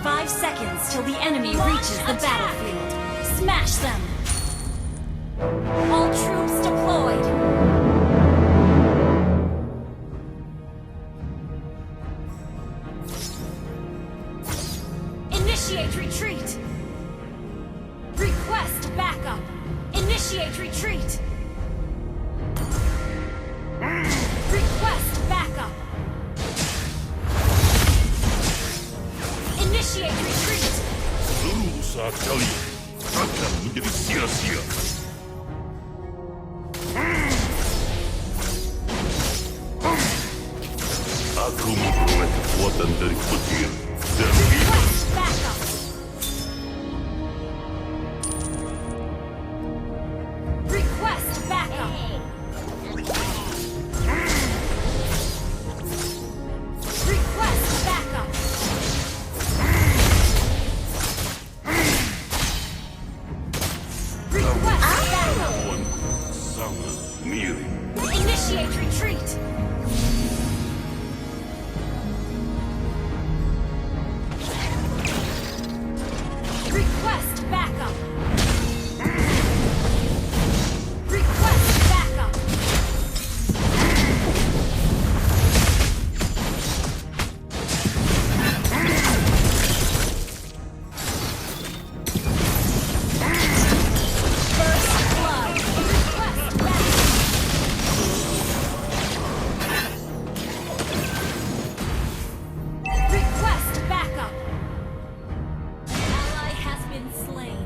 5 seconds till the enemy reaches the battlefield. Smash them! All troops deployed! Initiate retreat! Request backup! Initiate retreat! Request backup! Initiate retreat! Seluruh usaha kalian akan menjadi sia-sia. Aku memperoleh kekuatan dari petir dan hidup. Request backup! Request backup! Request backup! Request backup! Lawanku sangat mirip. Initiate retreat! Request backup! Request backup! First blood! Request backup! Request backup! An ally has been slain.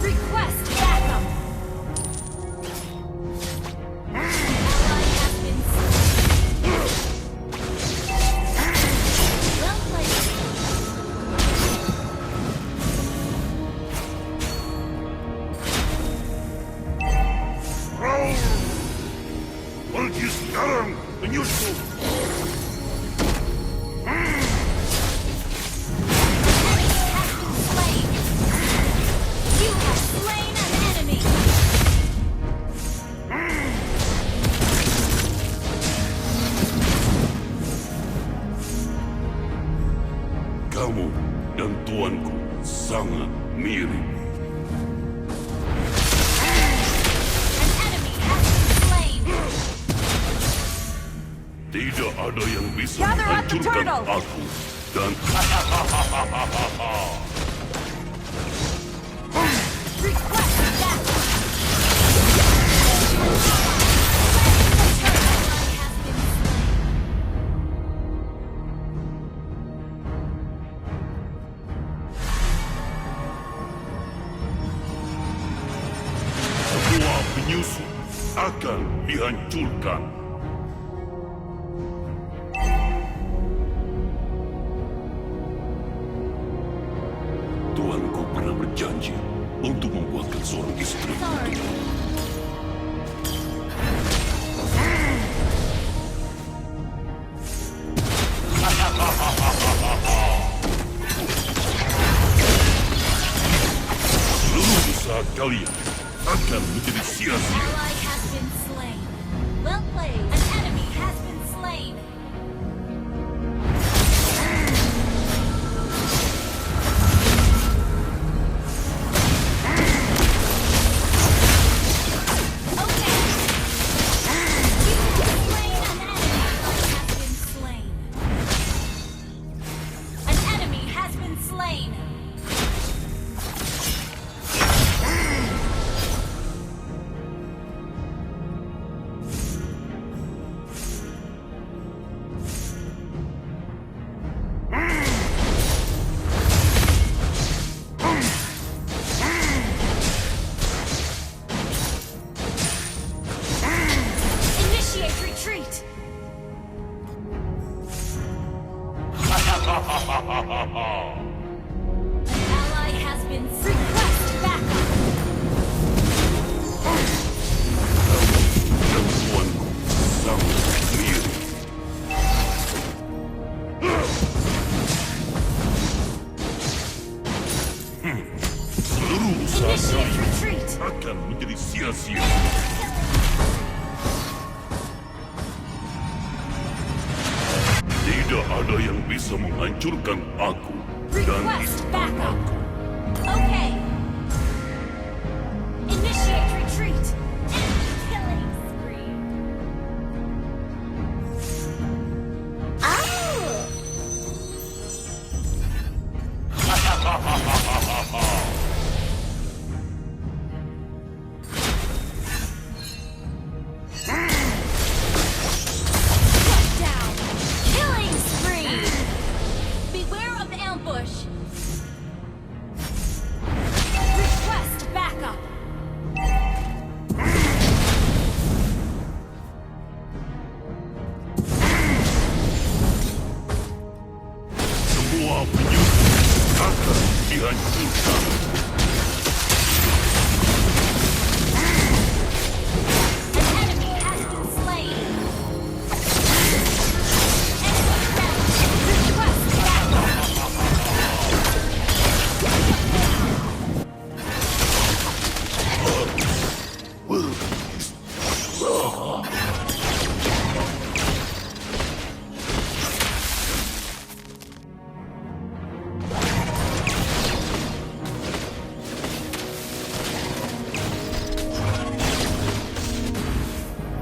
Request backup! An ally has been slain. Well played. Pergi sekarang menyusul. Slain. You have slain an enemy. Kamu dan tuanku sangat mirip. An enemy has been slain. Tidak ada yang bisa Gather at the menghancurkan turtle. aku dan Request backup. semua penyusup akan dihancurkan. Tuanku pernah berjanji untuk membuatkan seorang istri Sorry. untukku. Seluruh usaha kalian akan menjadi sia-sia. Ally has been slain. Well played. An enemy has been slain. Okay. You have slain an enemy. Has been slain. An enemy has been slain. Initiate retreat. An ally has been request backup. Dan tuanku sangat mirip. Seluruh usaha Initiate kalian retreat. akan menjadi sia-sia. ada yang bisa menghancurkan aku dan Request istana backup. aku. Okay. Initiate retreat. Killing spree. Oh! Shut down. Killing spree. Beware of ambush. Request backup. Semua penyusup akan dihancurkan. An enemy has been slain. Enemy down. Request backup.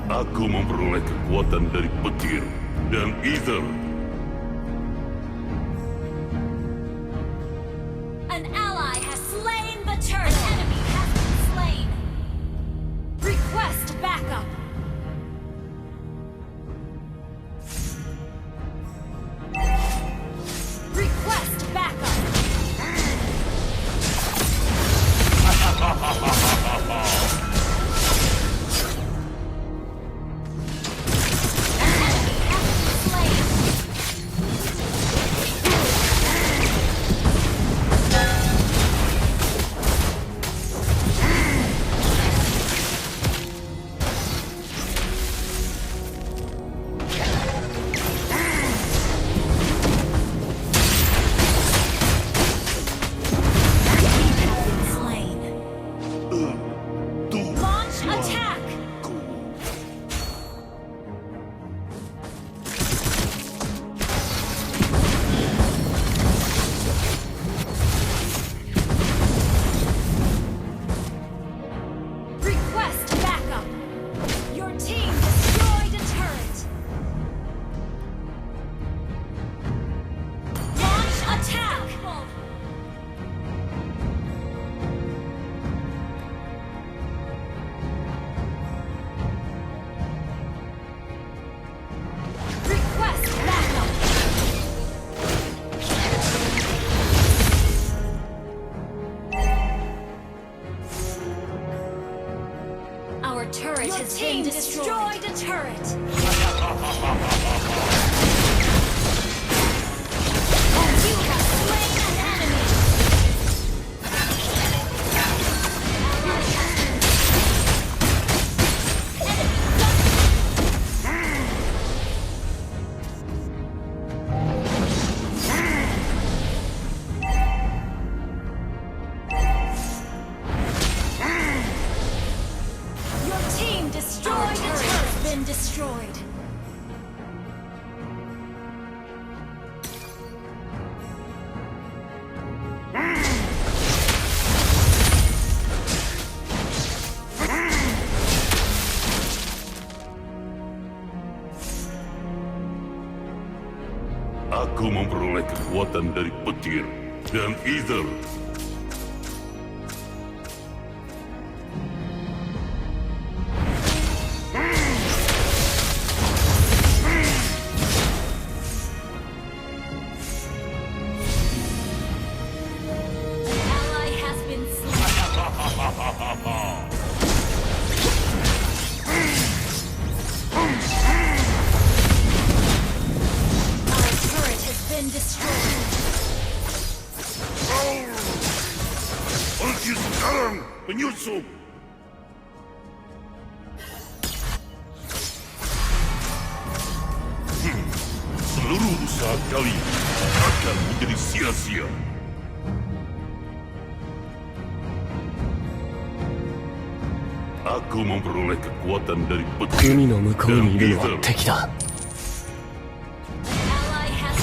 Aku memperoleh kekuatan dari petir dan ether. An ally has slain the turret. An enemy has been slain. Request backup. Request backup. An enemy has been slain. Slain. Launch attack. Request backup. Your team destroyed a turret. Launch attack. Request backup. Our turret has been destroyed. A turret. You have slain an enemy. Your team destroyed. Our turret has been destroyed. Aku memperoleh kekuatan dari petir dan ether. An ally has been slain. Our turret has been destroyed. Pergi sekarang, penyusup! Seluruh usaha kalian akan menjadi sia-sia. Aku memperoleh kekuatan dari petir 海の向こう dan にいるのは ether. 敵だ。 Ally has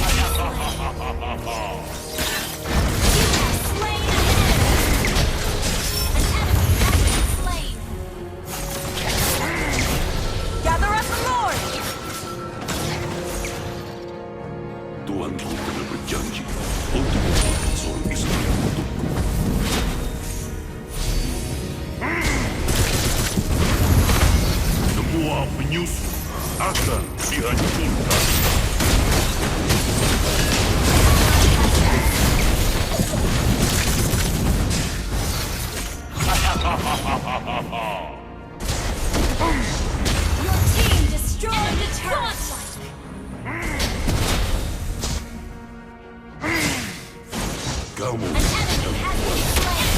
Kamu An enemy has been slain.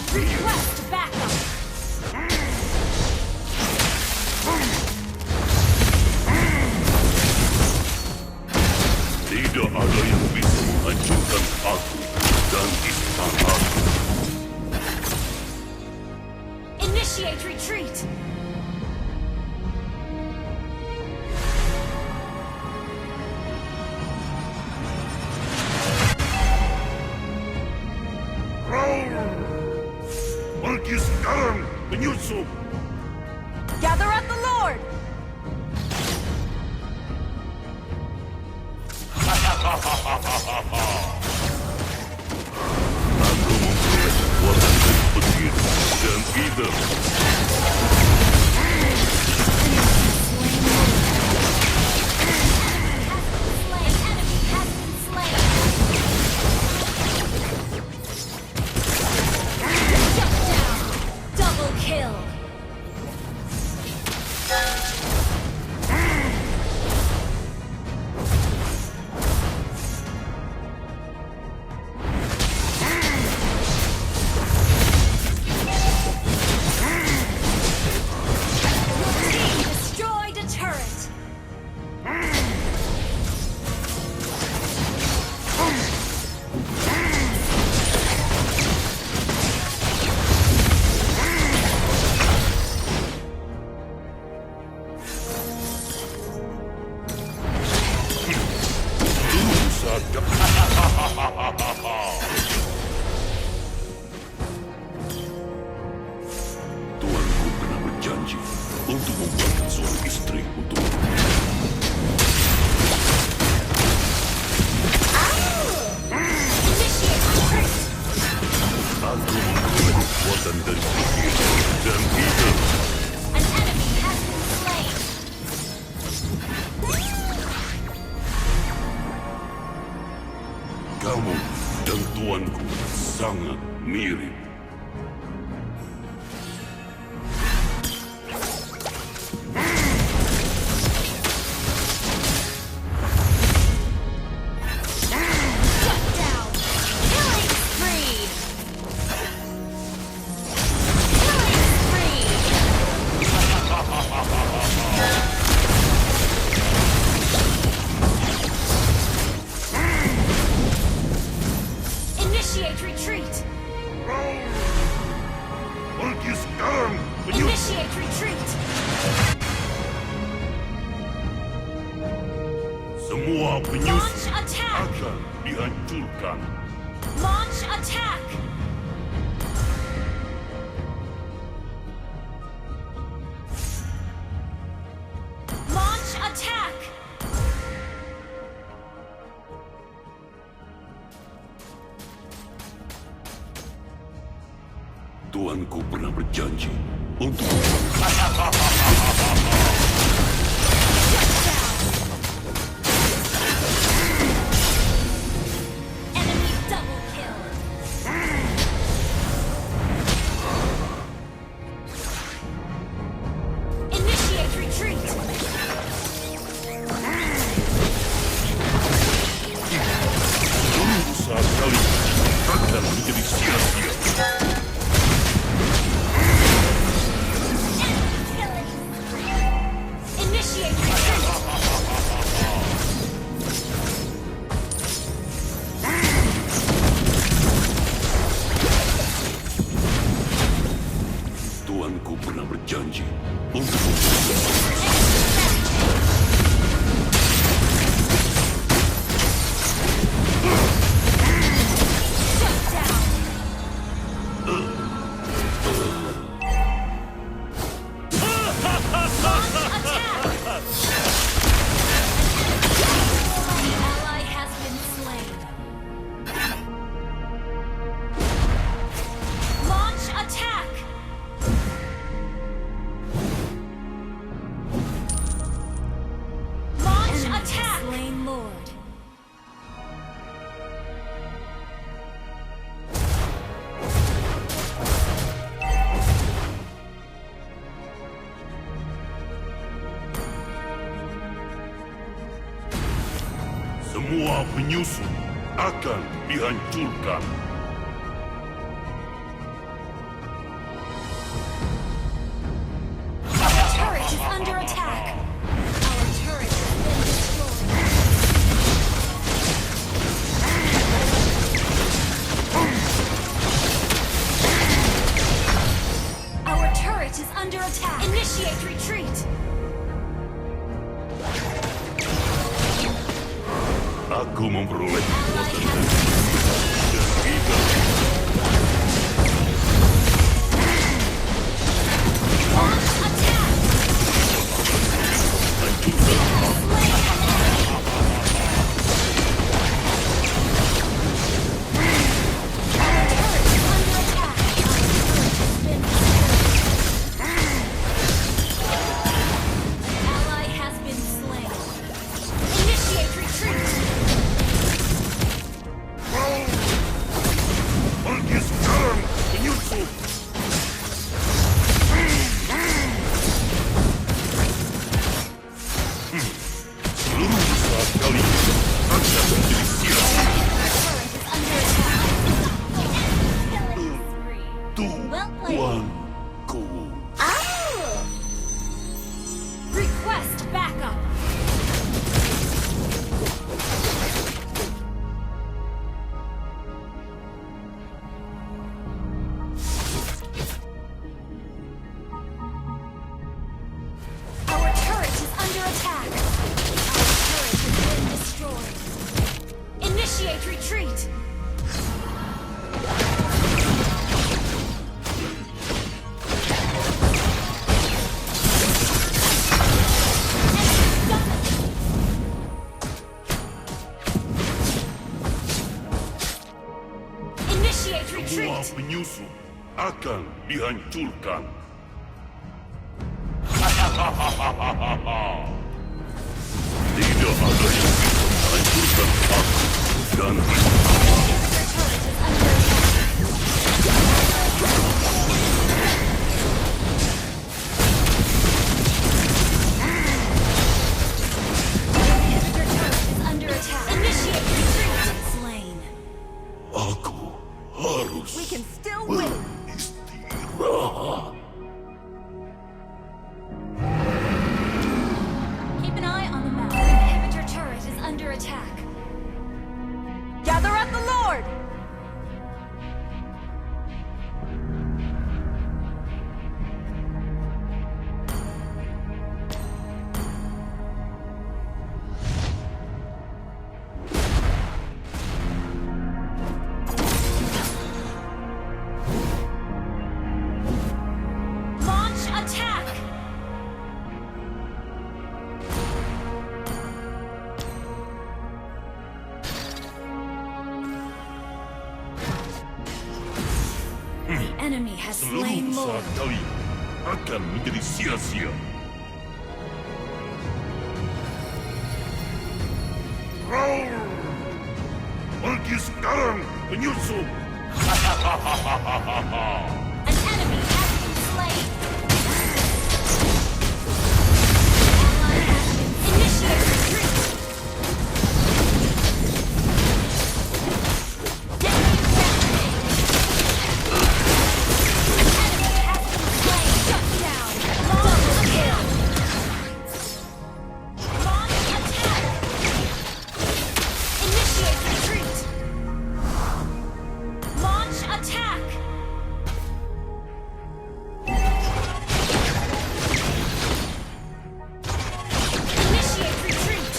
Request backup. tidak ada yang bisa menghancurkan aku dan istanaku. Initiate retreat. Pergi sekarang, penyusup! Gather at the Lord. Aku mempunyai kekuatan dari petir dan hidup. Slain. Enemy has been slain. Shut down. Double kill. Team destroyed a turret. Tunggu saja. Tuanku pernah berjanji untuk membuatkan seorang istri untukku. Initiate retreat. Aku mempunyai kekuatan dari petir dan hidup. An enemy has been slain. Kamu dan tuanku sangat mirip. Shut down. Killing spree. Killing spree. Initiate retreat. Pergi sekarang, penyusup! Initiate retreat. Semua Launch penyusup attack. akan dihancurkan. Launch attack. Launch attack. Tuanku pernah berjanji untuk Enemy double kill. Initiate retreat. saat kali akan menjadi sia-sia. Initiate retreat. Tuanku pernah berjanji untuk Shut down. Launch attack. An ally has been slain. Launch attack. Launch attack. Slain Lord. semua penyusup akan dihancurkan. Our turret is under attack. Our turret has been destroyed. Our turret is under attack. Initiate retreat. Aku memperoleh Ally kekuatan has dan kita launched attack. hancurkan. Slain an enemy. Our turret is under attack. Our turret has been destroyed. An ally has been slain. Initiate retreat. Pergi sekarang, penyusup. Seluruh usaha kalian akan menjadi sia-sia. Tuanku. Request backup. Our turret is under attack. Our turret has been destroyed. Initiate retreat. Initiate Semua retreat. penyusup akan dihancurkan. Tidak ada yang bisa menghancurkan aku dan Inhibitor turret is under attack. Inhibitor turret is under attack. Initiate retreat. Slain. aku harus We can still win. beristirahat. Keep an eye on the map. Our inhibitor turret is under attack. Gather at the Lord! Launch attack! The enemy has Seluruh slain usaha Lord. kalian akan menjadi sia-sia. Pergi sekarang, penyusup. An enemy has been slain. Ally has been initiate retreat. Enemy has been slain. Shut down. Launch attack. Launch attack. Initiate retreat. Launch attack. Initiate retreat.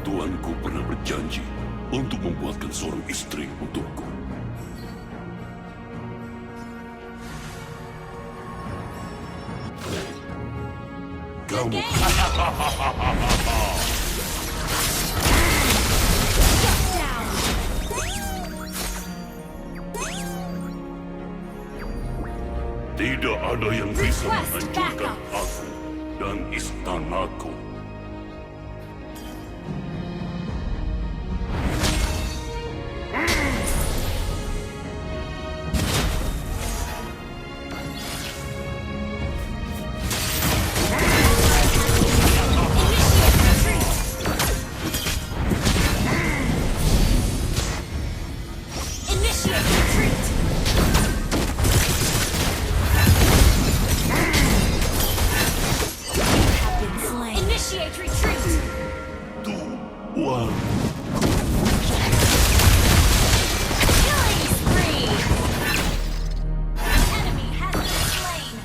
Tuanku pernah berjanji untuk membuatkan seorang istri untukku. Kamu Game. Shut down. Tidak ada yang bisa Request menghancurkan backup. aku dan istanaku. Initiate retreat! Have been slain. Initiate retreat! 2, 1. Killing spree! An enemy has been slain.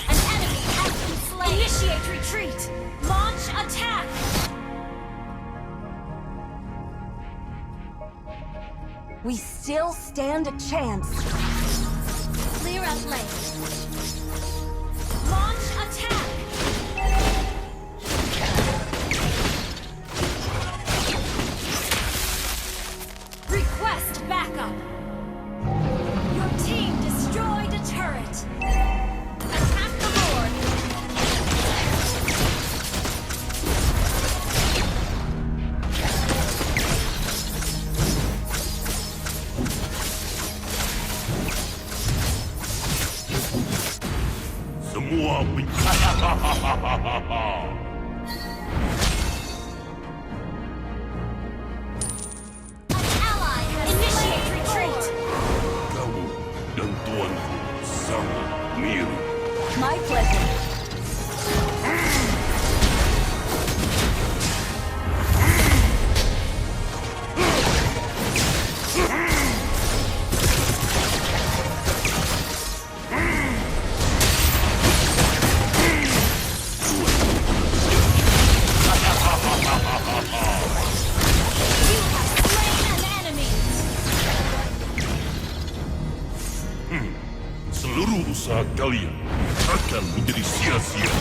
An enemy has been slain. Initiate retreat! Launch attack! We still stand a chance. Clear out lane. Launch attack! Request backup! Your team destroyed a turret! Attack the Lord! Semua An ally has initiate retreat! kamu dan tuanku sangat mirip. My pleasure. You have slain an enemy! Seluruh usaha kalian akan menjadi sia-sia.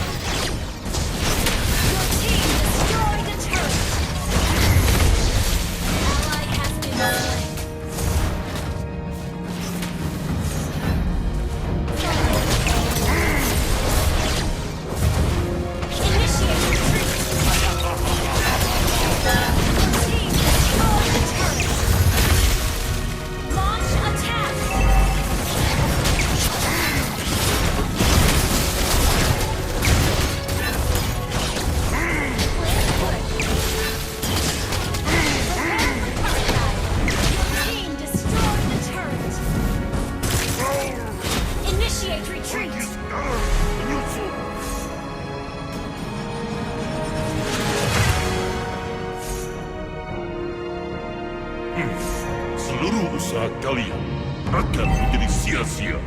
Your team destroyed a turret! Ally has been slain. Initiate retreat! Your team destroyed a turret! Launch attack! Team destroyed the turret! Initiate retreat! Seluruh usaha kalian akan menjadi sia-sia.